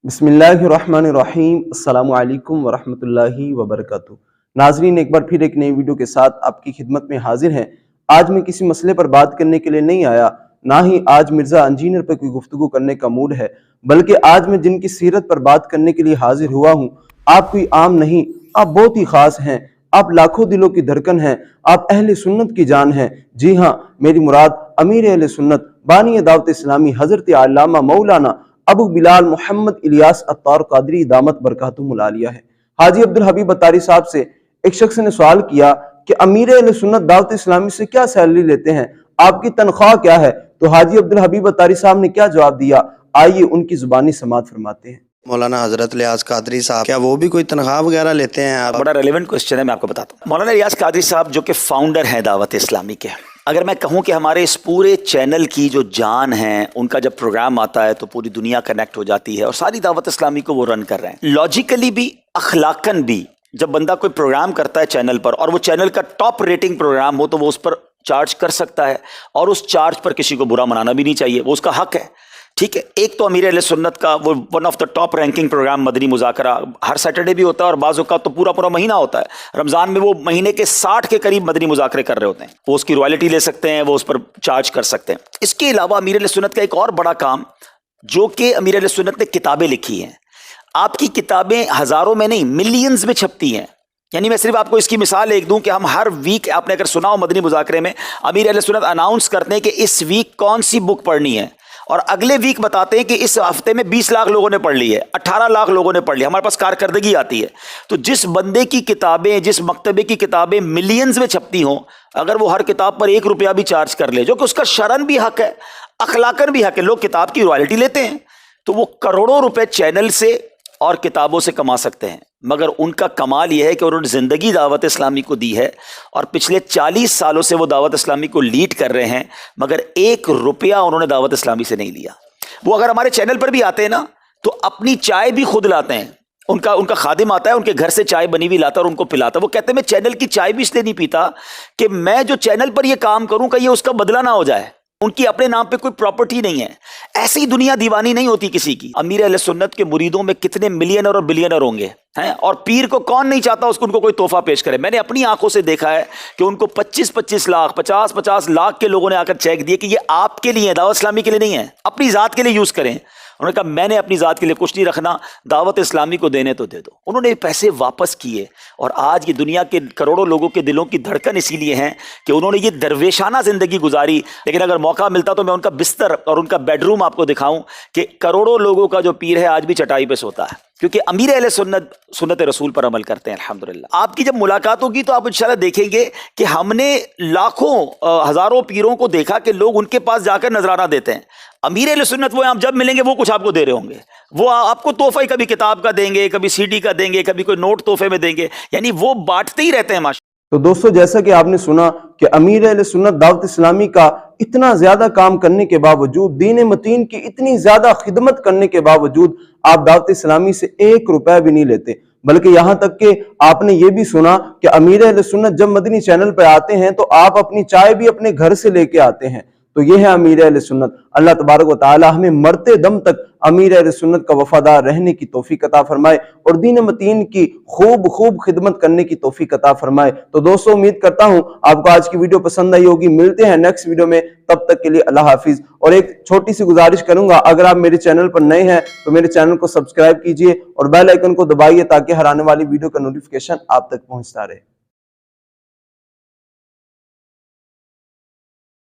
बिस्मिल्लाहिर्रहमानिर्रहीम। अस्सलामु अलैकुम वरहमतुल्लाहि वबरकातुहू। नाजरीन, एक बार फिर एक नई वीडियो के साथ आपकी खिदमत में हाजिर हैं। आज मैं किसी मसले पर बात करने के लिए नहीं आया, ना ही आज मिर्ज़ा इंजीनियर पर कोई गुफ्तगू करने का मूड है, बल्कि आज मैं जिनकी सीरत पर बात करने के लिए हाजिर हुआ हूँ, आप कोई आम नहीं, आप बहुत ही खास हैं। आप लाखों दिलों की धड़कन हैं, आप अहले सुन्नत की जान हैं। जी हाँ, मेरी मुराद अमीर अहले सुन्नत बानी दावत इस्लामी हज़रत अल्लामा मौलाना अबू बिलाल मोहम्मद इलियास अत्तार क़ादरी दामत बरकातुहुल आलिया है। हाजी अब्दुल हबीब अत्तारी साहब से एक शख्स ने सवाल किया कि अमीर अहले सुन्नत दावत इस्लामी से क्या सैलरी लेते हैं, आपकी तनख्वाह क्या है? तो हाजी अब्दुल हबीब अत्तारी साहब ने क्या जवाब दिया, आइए उनकी जुबानी समात फरमाते हैं। मौलाना हजरत इलियास कादरी साहब, क्या वो भी कोई तनख्वाह वगैरह लेते हैं? आप बड़ा रेलेवेंट क्वेश्चन है, मैं आपको बताता हूँ। मौलाना इलियास कादरी साहब जो कि फाउंडर हैं दावत इस्लामी के, अगर मैं कहूँ कि हमारे इस पूरे चैनल की जो जान है, उनका जब प्रोग्राम आता है तो पूरी दुनिया कनेक्ट हो जाती है और सारी दावत इस्लामी को वो रन कर रहे हैं। लॉजिकली भी, अखलाकन भी, जब बंदा कोई प्रोग्राम करता है चैनल पर और वो चैनल का टॉप रेटिंग प्रोग्राम हो तो वो उस पर चार्ज कर सकता है और उस चार्ज पर किसी को बुरा मनाना भी नहीं चाहिए, वो उसका हक है। ठीक है, एक तो अमीर अहले सुन्नत का वो one of the top ranking programme Madani Muzakara हर सैटरडे भी होता है और बाज़ औक़ात तो पूरा पूरा महीना होता है। रमज़ान में वो महीने के 60 के करीब मदनी मुज़ाकरे कर रहे होते हैं। वो उसकी रॉयल्टी ले सकते हैं, वो उस पर चार्ज कर सकते हैं। इसके अलावा अमीर अहले सुन्नत का एक और बड़ा काम, जो कि अमीर अहले सुन्नत ने किताबें लिखी हैं। आपकी किताबें हज़ारों में नहीं, मिलियंस में छपती हैं। यानी मैं सिर्फ आपको इसकी मिसाल एक दूं कि हम हर वीक, आपने अगर सुना हो मदनी मुज़ाकरे में, अमीर अहले सुन्नत अनाउंस करते हैं कि इस वीक कौन सी बुक पढ़नी है और अगले वीक बताते हैं कि इस हफ्ते में 20 लाख लोगों ने पढ़ ली है, 18 लाख लोगों ने पढ़ ली। हमारे पास कारकर्दगी आती है। तो जिस बंदे की किताबें, जिस मकतबे की किताबें मिलियंस में छपती हों, अगर वो हर किताब पर 1 रुपया भी चार्ज कर ले, जो कि उसका शरन भी हक है, अखलाकन भी हक है, लोग किताब की रॉयल्टी लेते हैं, तो वो करोड़ों रुपए चैनल से और किताबों से कमा सकते हैं। मगर उनका कमाल यह है कि उन्होंने ज़िंदगी दावत इस्लामी को दी है और पिछले 40 सालों से वो दावत इस्लामी को लीड कर रहे हैं, मगर 1 रुपया उन्होंने दावत इस्लामी से नहीं लिया। वो अगर हमारे चैनल पर भी आते हैं ना, तो अपनी चाय भी खुद लाते हैं। उनका खादिम आता है, उनके घर से चाय बनी हुई लाता है और उनको पिलाता है। वो कहते हैं मैं चैनल की चाय भी इसलिए नहीं पीता कि मैं जो चैनल पर ये काम करूँ का ये उसका बदला ना हो जाए। उनकी अपने नाम पे कोई प्रॉपर्टी नहीं है। ऐसी दुनिया दीवानी नहीं होती किसी की। अमीर अहले सुन्नत के मुरीदों में कितने मिलियनर और बिलियनर होंगे हैं, और पीर को कौन नहीं चाहता उनको कोई तोहफा पेश करे। मैंने अपनी आंखों से देखा है कि उनको 25-25 लाख, 50-50 लाख के लोगों ने आकर चेक दिए कि ये आपके लिए है, दावत इस्लामी के लिए नहीं है, अपनी जात के लिए यूज करें। उन्होंने कहा मैंने अपनी ज़ात के लिए कुछ नहीं रखना, दावत इस्लामी को देने तो दे दो। उन्होंने पैसे वापस किए और आज ये दुनिया के करोड़ों लोगों के दिलों की धड़कन इसीलिए हैं कि उन्होंने ये दरवेशाना ज़िंदगी गुजारी। लेकिन अगर मौका मिलता तो मैं उनका बिस्तर और उनका बेडरूम आपको दिखाऊं कि करोड़ों लोगों का जो पीर है आज भी चटाई पे सोता है, क्योंकि अमीर अहले सुन्नत सुन्नत रसूल पर अमल करते हैं। अल्हम्दुलिल्लाह आपकी जब मुलाकात होगी तो आप इंशाल्लाह देखेंगे कि हमने लाखों हज़ारों पीरों को देखा कि लोग उनके पास जाकर नजराना देते हैं। अमीर अहले सुन्नत वो आप जब मिलेंगे वो कुछ आपको दे रहे होंगे। वो आपको तोहफा ही कभी किताब का देंगे, कभी सीडी का देंगे, कभी कोई नोट तोहफे में देंगे, यानी वो बांटते ही रहते हैं माशा। तो दोस्तों, जैसा कि आपने सुना कि अमीर अहले सुन्नत दावत इस्लामी का इतना ज्यादा काम करने के बावजूद, दीन मतीन की इतनी ज्यादा खिदमत करने के बावजूद, आप दावत इस्लामी से 1 रुपया भी नहीं लेते। बल्कि यहां तक कि आपने ये भी सुना कि अमीर अहले सुन्नत जब मदनी चैनल पर आते हैं तो आप अपनी चाय भी अपने घर से लेके आते हैं। तो ये है अमीर अहले सुन्नत। अल्लाह तबारक व तआला हमें मरते दम तक अमीर अहले सुन्नत का वफादार रहने की तौफीक अता फरमाए और दीन मतीन की खूब खिदमत करने की तौफीक अता फरमाए। तो दोस्तों, उम्मीद करता हूं आपको आज की वीडियो पसंद आई होगी। मिलते हैं नेक्स्ट वीडियो में, तब तक के लिए अल्लाह हाफिज। और एक छोटी सी गुजारिश करूंगा, अगर आप मेरे चैनल पर नए हैं तो मेरे चैनल को सब्सक्राइब कीजिए और बेल आइकन को दबाइए ताकि हर आने वाली वीडियो का नोटिफिकेशन आप तक पहुंचता रहे।